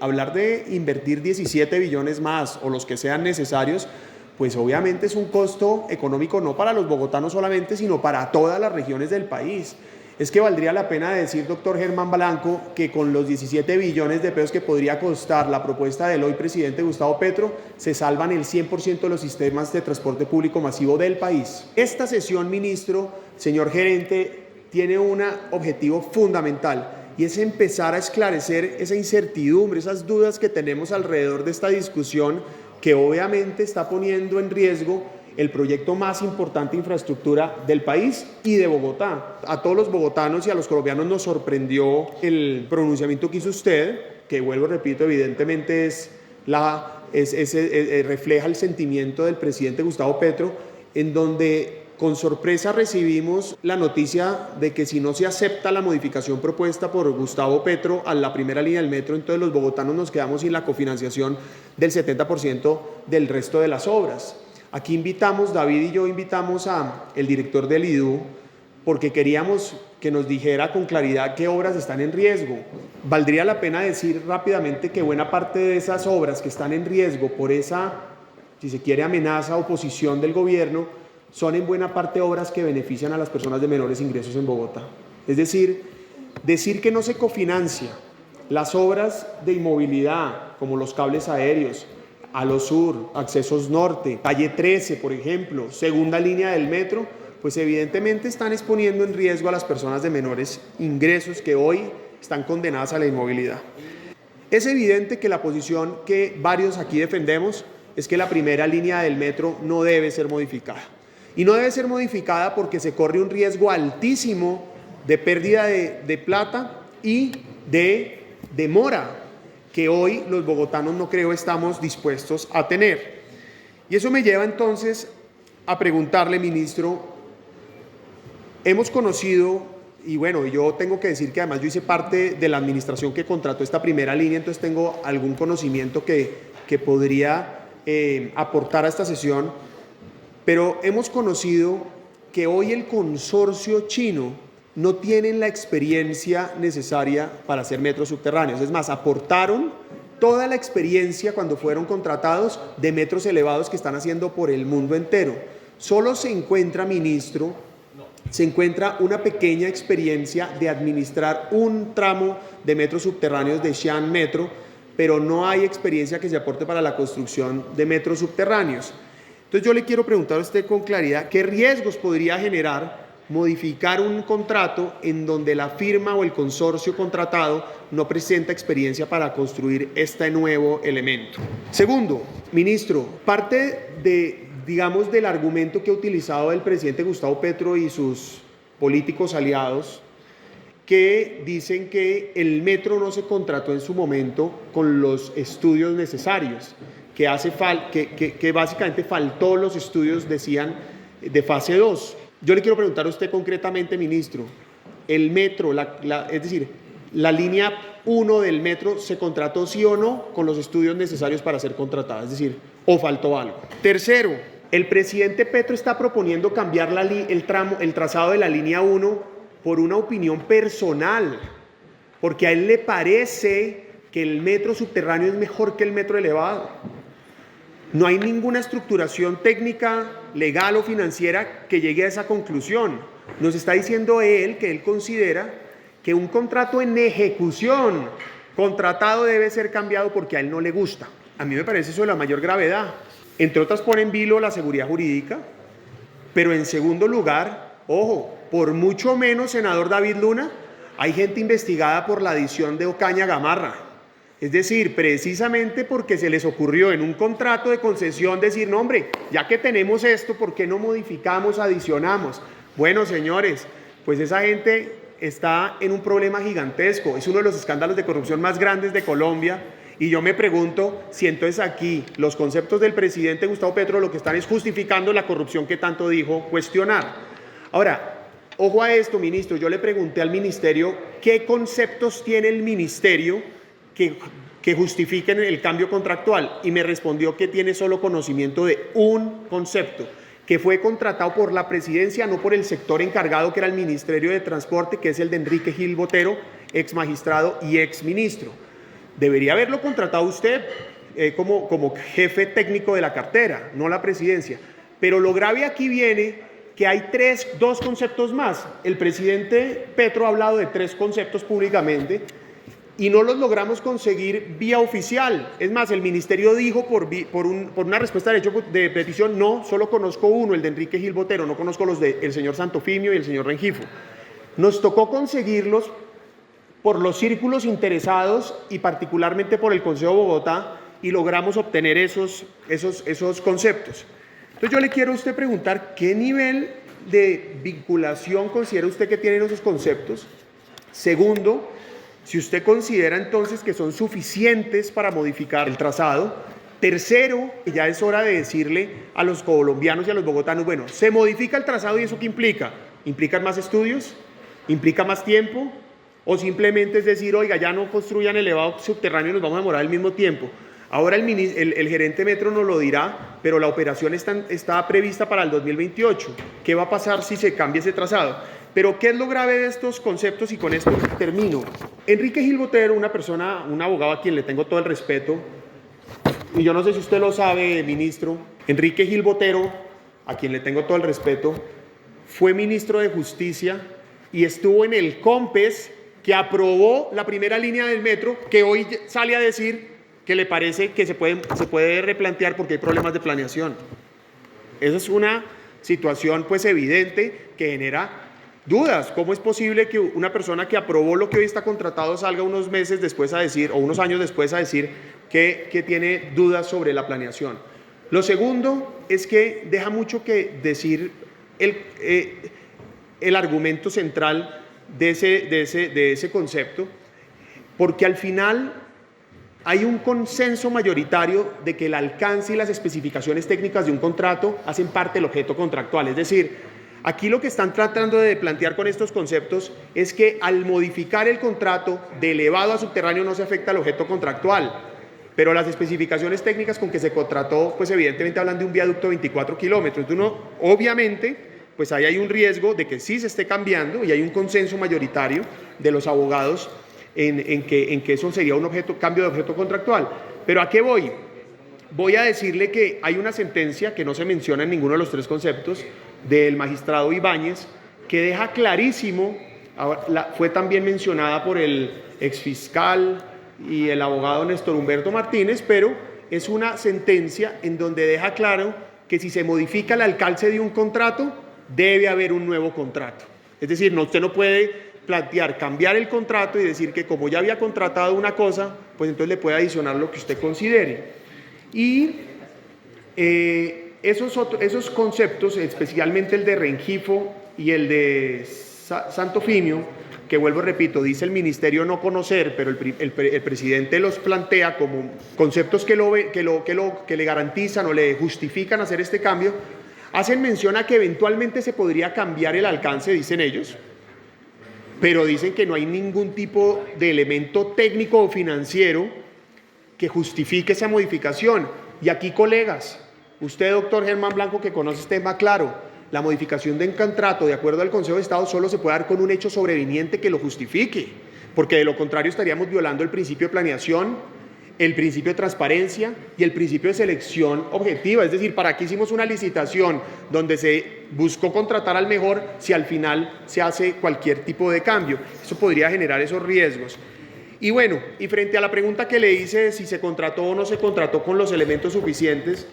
Hablar de invertir 17 billones más o los que sean necesarios, pues obviamente es un costo económico no para los bogotanos solamente, sino para todas las regiones del país. Es que valdría la pena decir, doctor Germán Blanco, que con los 17 billones de pesos que podría costar la propuesta del hoy presidente Gustavo Petro, se salvan el 100% de los sistemas de transporte público masivo del país. Esta sesión, ministro, señor gerente, tiene un objetivo fundamental, y es empezar a esclarecer esa incertidumbre, esas dudas que tenemos alrededor de esta discusión que obviamente está poniendo en riesgo el proyecto más importante de infraestructura del país y de Bogotá. A todos los bogotanos y a los colombianos nos sorprendió el pronunciamiento que hizo usted, que vuelvo, repito, evidentemente refleja el sentimiento del presidente Gustavo Petro, en donde con sorpresa recibimos la noticia de que si no se acepta la modificación propuesta por Gustavo Petro a la primera línea del metro, entonces los bogotanos nos quedamos sin la cofinanciación del 70% del resto de las obras. Aquí invitamos, David y yo invitamos al director del IDU, porque queríamos que nos dijera con claridad qué obras están en riesgo. Valdría la pena decir rápidamente que buena parte de esas obras que están en riesgo por esa, si se quiere, amenaza o posición del gobierno, son en buena parte obras que benefician a las personas de menores ingresos en Bogotá. Es decir que no se cofinancia las obras de inmovilidad, como los cables aéreos, Alo Sur, Accesos Norte, Calle 13, por ejemplo, segunda línea del metro, pues evidentemente están exponiendo en riesgo a las personas de menores ingresos que hoy están condenadas a la inmovilidad. Es evidente que la posición que varios aquí defendemos es que la primera línea del metro no debe ser modificada. Y no debe ser modificada porque se corre un riesgo altísimo de pérdida de plata y de demora que hoy los bogotanos no creo estamos dispuestos a tener. Y eso me lleva entonces a preguntarle, ministro, hemos conocido, y bueno, yo tengo que decir que además yo hice parte de la administración que contrató esta primera línea, entonces tengo algún conocimiento que podría aportar a esta sesión. Pero hemos conocido que hoy el consorcio chino no tiene la experiencia necesaria para hacer metros subterráneos. Es más, aportaron toda la experiencia cuando fueron contratados de metros elevados que están haciendo por el mundo entero. Solo se encuentra, ministro, una pequeña experiencia de administrar un tramo de metros subterráneos de Xi'an Metro, pero no hay experiencia que se aporte para la construcción de metros subterráneos. Entonces yo le quiero preguntar a usted con claridad, ¿qué riesgos podría generar modificar un contrato en donde la firma o el consorcio contratado no presenta experiencia para construir este nuevo elemento? Segundo, ministro, parte del argumento que ha utilizado el presidente Gustavo Petro y sus políticos aliados, que dicen que el metro no se contrató en su momento con los estudios necesarios, que básicamente faltó los estudios, decían, de fase 2. Yo le quiero preguntar a usted concretamente, ministro, el metro, es decir, la línea 1 del metro, ¿se contrató sí o no con los estudios necesarios para ser contratada? Es decir, ¿o faltó algo? Tercero, el presidente Petro está proponiendo cambiar el trazado de la línea 1 por una opinión personal, porque a él le parece que el metro subterráneo es mejor que el metro elevado. No hay ninguna estructuración técnica, legal o financiera que llegue a esa conclusión. Nos está diciendo él que él considera que un contrato en ejecución contratado debe ser cambiado porque a él no le gusta. A mí me parece eso de la mayor gravedad. Entre otras pone en vilo la seguridad jurídica, pero en segundo lugar, ojo, por mucho menos, senador David Luna, hay gente investigada por la adición de Ocaña Gamarra. Es decir, precisamente porque se les ocurrió en un contrato de concesión decir, no hombre, ya que tenemos esto, ¿por qué no modificamos, adicionamos? Bueno, señores, pues esa gente está en un problema gigantesco, es uno de los escándalos de corrupción más grandes de Colombia, y yo me pregunto si entonces aquí los conceptos del presidente Gustavo Petro lo que están es justificando la corrupción que tanto dijo cuestionar. Ahora, ojo a esto, ministro, yo le pregunté al ministerio qué conceptos tiene el ministerio que justifiquen el cambio contractual, y me respondió que tiene solo conocimiento de un concepto, que fue contratado por la presidencia, no por el sector encargado, que era el Ministerio de Transporte, que es el de Enrique Gil Botero, ex magistrado y ex ministro. Debería haberlo contratado usted como jefe técnico de la cartera, no la presidencia. Pero lo grave aquí viene que hay dos conceptos más. El presidente Petro ha hablado de 3 conceptos públicamente y no los logramos conseguir vía oficial. Es más, el ministerio dijo por una respuesta de petición, no, solo conozco uno, el de Enrique Gil Botero, no conozco los del señor Santofimio y el señor Rengifo. Nos tocó conseguirlos por los círculos interesados y particularmente por el Consejo de Bogotá y logramos obtener esos conceptos. Entonces yo le quiero a usted preguntar qué nivel de vinculación considera usted que tienen esos conceptos. Segundo, si usted considera entonces que son suficientes para modificar el trazado. Tercero, ya es hora de decirle a los colombianos y a los bogotanos, bueno, se modifica el trazado y ¿eso qué implica? ¿Implica más estudios? ¿Implica más tiempo? ¿O simplemente es decir, oiga, ya no construyan elevado subterráneo y nos vamos a demorar el mismo tiempo? Ahora el gerente Metro nos lo dirá, pero la operación está prevista para el 2028. ¿Qué va a pasar si se cambia ese trazado? Pero ¿qué es lo grave de estos conceptos? Y con esto termino. Enrique Gil Botero, un abogado a quien le tengo todo el respeto, y yo no sé si usted lo sabe, ministro, Enrique Gil Botero, a quien le tengo todo el respeto, fue ministro de Justicia y estuvo en el COMPES que aprobó la primera línea del metro, que hoy sale a decir que le parece que se puede replantear porque hay problemas de planeación. Esa es una situación pues evidente que genera dudas. ¿Cómo es posible que una persona que aprobó lo que hoy está contratado salga unos meses después a decir, o unos años después a decir que tiene dudas sobre la planeación? Lo segundo es que deja mucho que decir el argumento central de ese concepto, porque al final hay un consenso mayoritario de que el alcance y las especificaciones técnicas de un contrato hacen parte del objeto contractual. Es decir, aquí lo que están tratando de plantear con estos conceptos es que al modificar el contrato de elevado a subterráneo no se afecta al objeto contractual, pero las especificaciones técnicas con que se contrató, pues evidentemente hablan de un viaducto de 24 kilómetros. Entonces obviamente, pues ahí hay un riesgo de que sí se esté cambiando y hay un consenso mayoritario de los abogados en que eso sería un cambio de objeto contractual. ¿Pero a qué voy? Voy a decirle que hay una sentencia que no se menciona en ninguno de los 3 conceptos del magistrado Ibáñez que deja clarísimo, fue también mencionada por el exfiscal y el abogado Néstor Humberto Martínez, pero es una sentencia en donde deja claro que si se modifica el alcance de un contrato, debe haber un nuevo contrato. Es decir, usted no puede plantear, cambiar el contrato y decir que como ya había contratado una cosa, pues entonces le puede adicionar lo que usted considere. Y esos conceptos, especialmente el de Rengifo y el de Santofimio, que vuelvo, repito, dice el ministerio no conocer, pero el presidente los plantea como conceptos que le garantizan o le justifican hacer este cambio, hacen mención a que eventualmente se podría cambiar el alcance, dicen ellos, pero dicen que no hay ningún tipo de elemento técnico o financiero que justifique esa modificación. Y aquí, colegas, usted, doctor Germán Blanco, que conoce este tema claro, la modificación de un contrato, de acuerdo al Consejo de Estado, solo se puede dar con un hecho sobreviniente que lo justifique, porque de lo contrario estaríamos violando el principio de planeación, el principio de transparencia y el principio de selección objetiva. Es decir, ¿para qué hicimos una licitación donde se buscó contratar al mejor si al final se hace cualquier tipo de cambio? Eso podría generar esos riesgos. Y bueno, y frente a la pregunta que le hice de si se contrató o no se contrató con los elementos suficientes,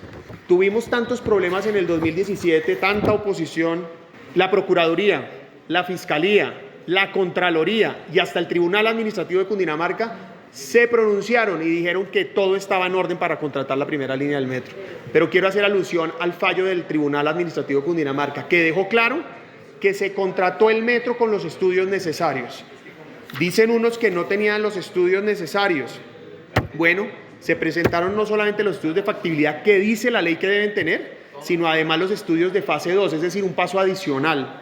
tuvimos tantos problemas en el 2017, tanta oposición, la Procuraduría, la Fiscalía, la Contraloría y hasta el Tribunal Administrativo de Cundinamarca se pronunciaron y dijeron que todo estaba en orden para contratar la primera línea del metro. Pero quiero hacer alusión al fallo del Tribunal Administrativo de Cundinamarca, que dejó claro que se contrató el metro con los estudios necesarios. Dicen unos que no tenían los estudios necesarios. Bueno, se presentaron no solamente los estudios de factibilidad que dice la ley que deben tener, sino además los estudios de fase 2, es decir, un paso adicional.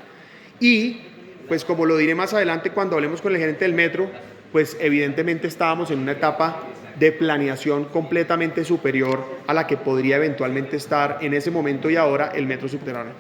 Y, pues como lo diré más adelante cuando hablemos con el gerente del metro, pues evidentemente estábamos en una etapa de planeación completamente superior a la que podría eventualmente estar en ese momento y ahora el metro subterráneo.